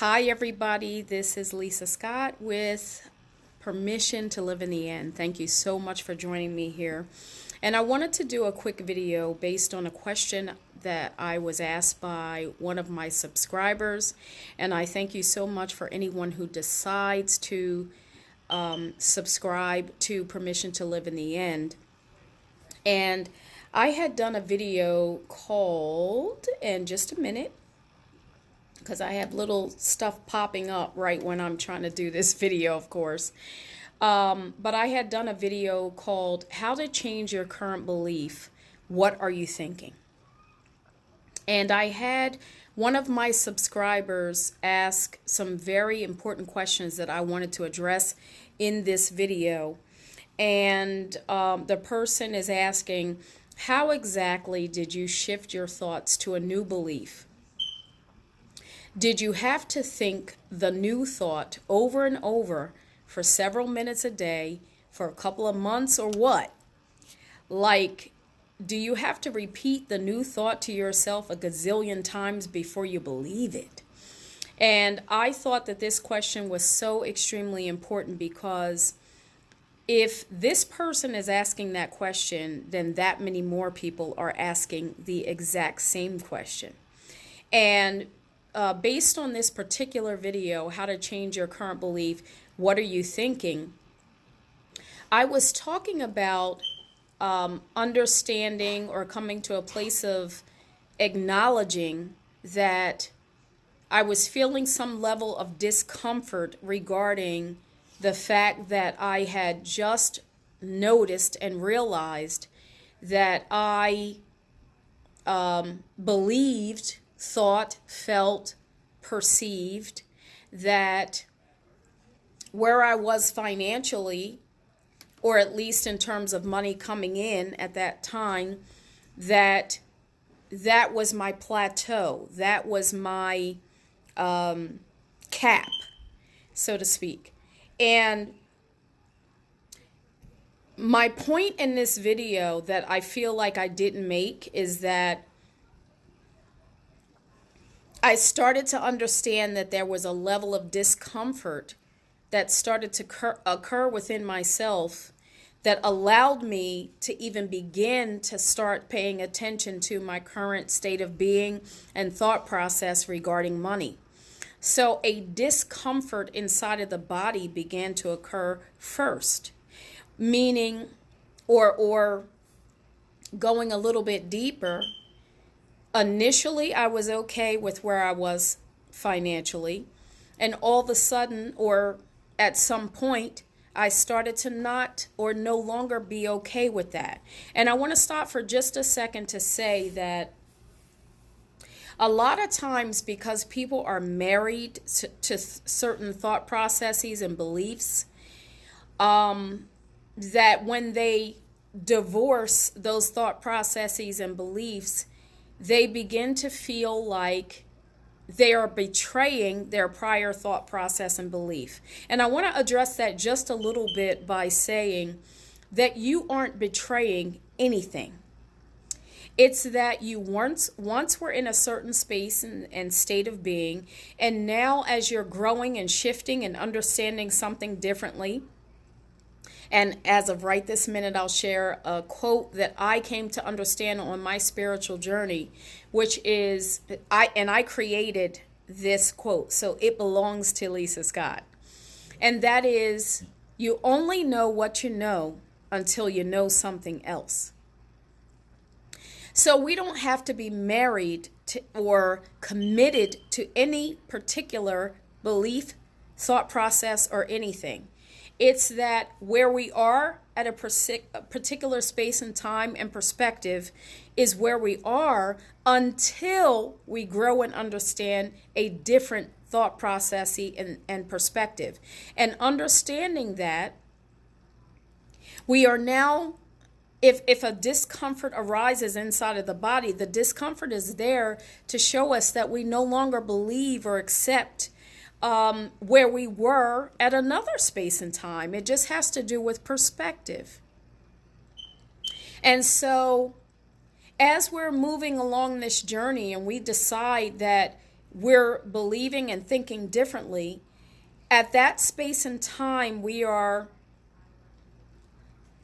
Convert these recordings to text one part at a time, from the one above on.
Hi, everybody. This is Lisa Scott with Permission to Live in the End. Thank you so much for joining me here. And I wanted to do a quick video based on a question that I was asked by one of my subscribers. And I thank you so much for anyone who decides to subscribe to Permission to Live in the End. And I had done a video called, in just a minute, because I have little stuff popping up right when I'm trying to do this video, of course. But I had done a video called How to Change Your Current Belief. What are you thinking? And I had one of my subscribers ask some very important questions that I wanted to address in this video. And the person is asking, how exactly did you shift your thoughts to a new belief? Did you have to think the new thought over and over for several minutes a day for a couple of months, or what? Like, do you have to repeat the new thought to yourself a gazillion times before you believe it? And I thought that this question was so extremely important, because if this person is asking that question, then that many more people are asking the exact same question. And based on this particular video, How to Change Your Current Belief, What Are You Thinking? I was talking about understanding or coming to a place of acknowledging that I was feeling some level of discomfort regarding the fact that I had just noticed and realized that I believed, thought, felt, perceived that where I was financially, or at least in terms of money coming in at that time, that was my plateau. That was my cap, so to speak. And my point in this video that I feel like I didn't make is that I started to understand that there was a level of discomfort that started to occur within myself that allowed me to even begin to start paying attention to my current state of being and thought process regarding money. So a discomfort inside of the body began to occur first, meaning, or going a little bit deeper. Initially, I was okay with where I was financially, and all of a sudden, or at some point, I started to not or no longer be okay with that. And I want to stop for just a second to say that a lot of times, because people are married to certain thought processes and beliefs, that when they divorce those thought processes and beliefs, they begin to feel like they are betraying their prior thought process and belief. And I want to address that just a little bit by saying that you aren't betraying anything. It's that you once were in a certain space and state of being, and now as you're growing and shifting and understanding something differently, and as of right this minute, I'll share a quote that I came to understand on my spiritual journey, which is, I created this quote, so it belongs to Lisa Scott. And that is, you only know what you know until you know something else. So we don't have to be married to or committed to any particular belief, thought process, or anything. It's that where we are at a particular space and time and perspective is where we are until we grow and understand a different thought process and perspective. And understanding that we are now, if a discomfort arises inside of the body, the discomfort is there to show us that we no longer believe or accept where we were at another space and time. It just has to do with perspective. And so as we're moving along this journey and we decide that we're believing and thinking differently, at that space and time, we are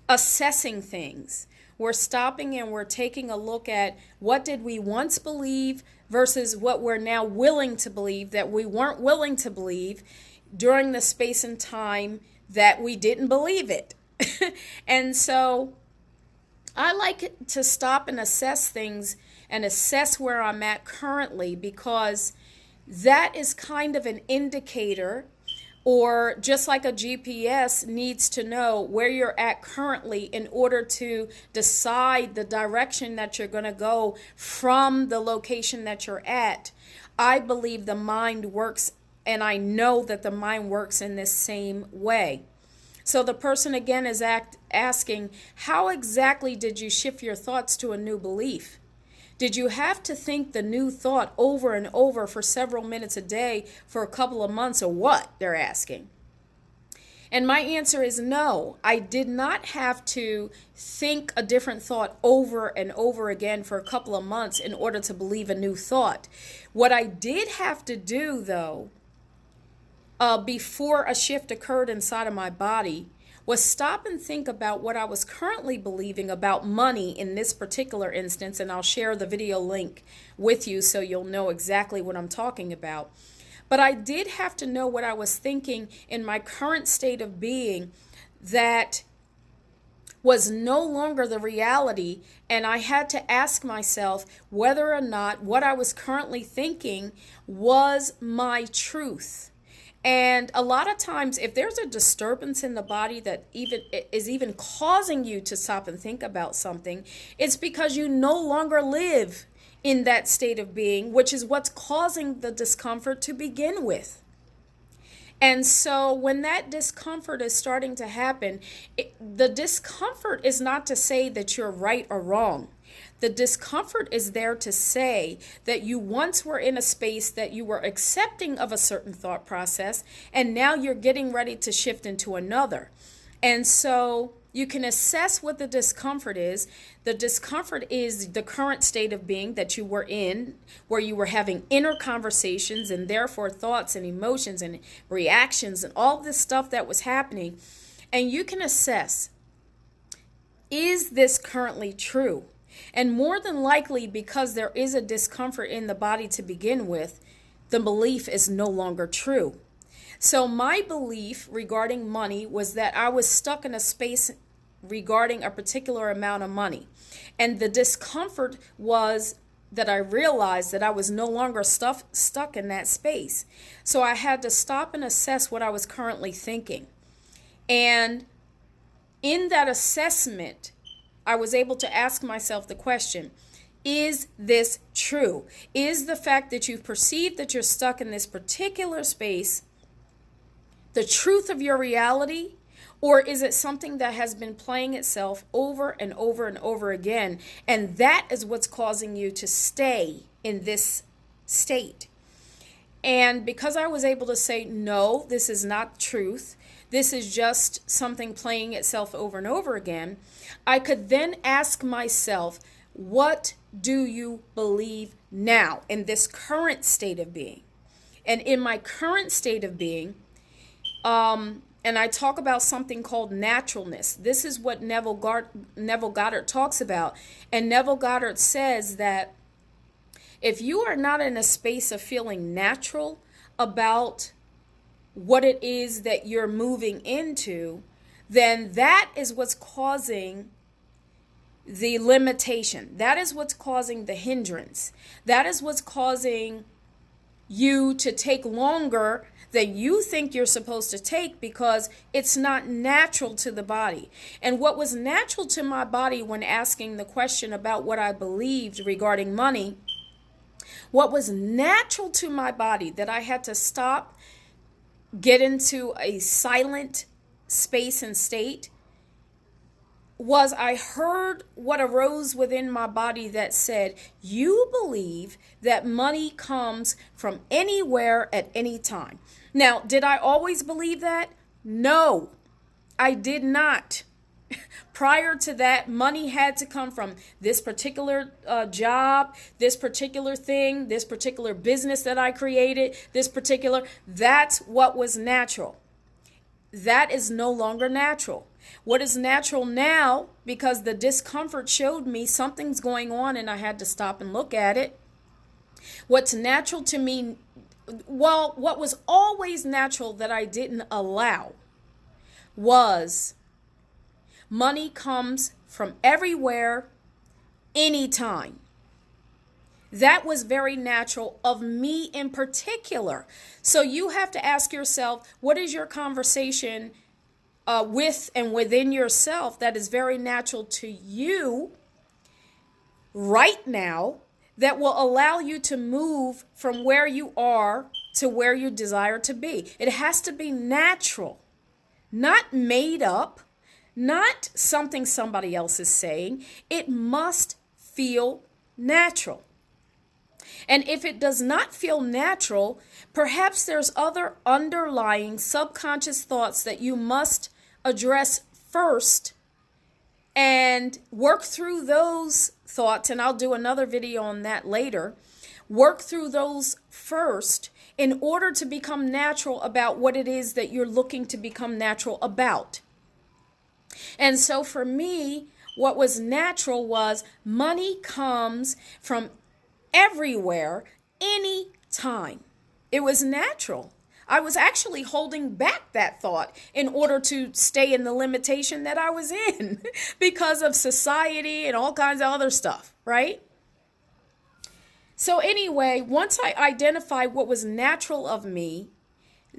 assessing things. We're stopping and we're taking a look at what did we once believe versus what we're now willing to believe that we weren't willing to believe during the space and time that we didn't believe it. And so I like to stop and assess things and assess where I'm at currently, because that is kind of an indicator, or just like a GPS needs to know where you're at currently in order to decide the direction that you're going to go from the location that you're at. I believe the mind works, and I know that the mind works in this same way. So the person again is asking, how exactly did you shift your thoughts to a new belief? Did you have to think the new thought over and over for several minutes a day for a couple of months, or what? They're asking. And my answer is no. I did not have to think a different thought over and over again for a couple of months in order to believe a new thought. What I did have to do, though, before a shift occurred inside of my body, was stop and think about what I was currently believing about money in this particular instance, and I'll share the video link with you so you'll know exactly what I'm talking about. But I did have to know what I was thinking in my current state of being that was no longer the reality, and I had to ask myself whether or not what I was currently thinking was my truth. And a lot of times, if there's a disturbance in the body that is even causing you to stop and think about something, it's because you no longer live in that state of being, which is what's causing the discomfort to begin with. And so when that discomfort is starting to happen, the discomfort is not to say that you're right or wrong. The discomfort is there to say that you once were in a space that you were accepting of a certain thought process, and now you're getting ready to shift into another. And so you can assess what the discomfort is. The discomfort is the current state of being that you were in, where you were having inner conversations and therefore thoughts and emotions and reactions and all this stuff that was happening. And you can assess, is this currently true? And more than likely, because there is a discomfort in the body to begin with, the belief is no longer true. So my belief regarding money was that I was stuck in a space regarding a particular amount of money. And the discomfort was that I realized that I was no longer stuck in that space. So I had to stop and assess what I was currently thinking. And in that assessment, I was able to ask myself the question, is this true? Is the fact that you've perceived that you're stuck in this particular space the truth of your reality? Or is it something that has been playing itself over and over and over again? And that is what's causing you to stay in this state. And because I was able to say, no, this is not truth, this is just something playing itself over and over again, I could then ask myself, what do you believe now in this current state of being? And in my current state of being, and I talk about something called naturalness. This is what Neville Goddard talks about. And Neville Goddard says that if you are not in a space of feeling natural about what it is that you're moving into, then that is what's causing the limitation. That is what's causing the hindrance. That is what's causing you to take longer than you think you're supposed to take, because it's not natural to the body. And what was natural to my body when asking the question about what I believed regarding money, what was natural to my body that I had to stop, get into a silent space and state, was I heard what arose within my body that said, you believe that money comes from anywhere at any time. Now, did I always believe that? No, I did not. Prior to that, money had to come from this particular job, this particular thing, this particular business that I created, that's what was natural. That is no longer natural. What is natural now, because the discomfort showed me something's going on and I had to stop and look at it. What's natural to me, well, what was always natural that I didn't allow was money comes from everywhere, anytime. That was very natural of me in particular. So you have to ask yourself, what is your conversation with and within yourself that is very natural to you right now that will allow you to move from where you are to where you desire to be? It has to be natural, not made up, not something somebody else is saying. It must feel natural. And if it does not feel natural, perhaps there's other underlying subconscious thoughts that you must address first and work through those thoughts. And I'll do another video on that later. Work through those first in order to become natural about what it is that you're looking to become natural about. And so for me, what was natural was money comes from everywhere, anytime. It was natural. I was actually holding back that thought in order to stay in the limitation that I was in because of society and all kinds of other stuff, right? So anyway, once I identified what was natural of me,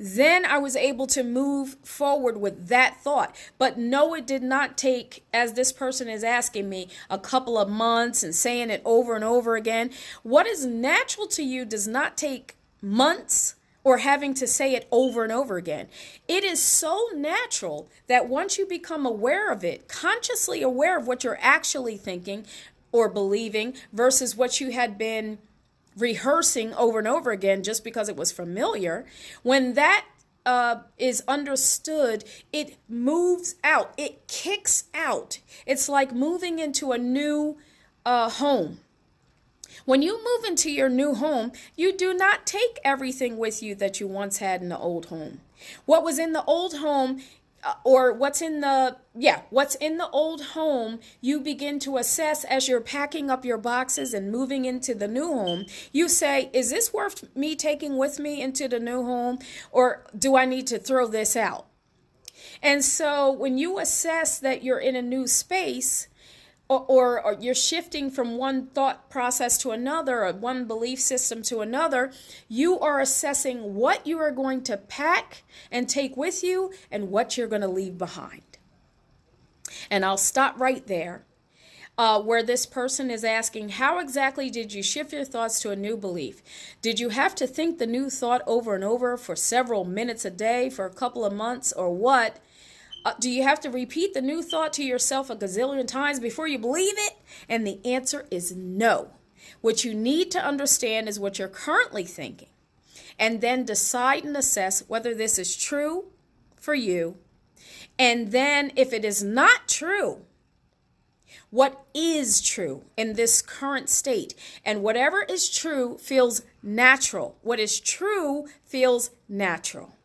then I was able to move forward with that thought. But no, it did not take, as this person is asking me, a couple of months and saying it over and over again. What is natural to you does not take months or having to say it over and over again. It is so natural that once you become aware of it, consciously aware of what you're actually thinking or believing versus what you had been rehearsing over and over again just because it was familiar, when that is understood, it moves out, it kicks out. It's like moving into a new home. When you move into your new home, you do not take everything with you that you once had in the old home. What was in the old home, or what's in the old home, you begin to assess as you're packing up your boxes and moving into the new home. You say, is this worth me taking with me into the new home, or do I need to throw this out? And so when you assess that you're in a new space, or you're shifting from one thought process to another, or one belief system to another, you are assessing what you are going to pack and take with you and what you're going to leave behind. And I'll stop right there, where this person is asking, how exactly did you shift your thoughts to a new belief? Did you have to think the new thought over and over for several minutes a day for a couple of months, or what? Do you have to repeat the new thought to yourself a gazillion times before you believe it? And the answer is no. What you need to understand is what you're currently thinking, and then decide and assess whether this is true for you. And then if it is not true, what is true in this current state? And whatever is true feels natural. What is true feels natural.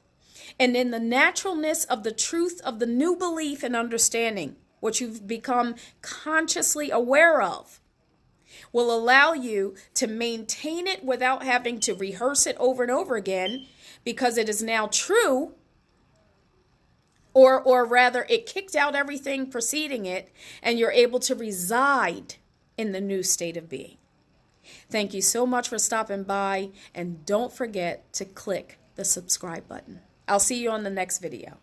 And in the naturalness of the truth of the new belief and understanding, what you've become consciously aware of, will allow you to maintain it without having to rehearse it over and over again, because it is now true, or rather it kicked out everything preceding it, and you're able to reside in the new state of being. Thank you so much for stopping by, and don't forget to click the subscribe button. I'll see you on the next video.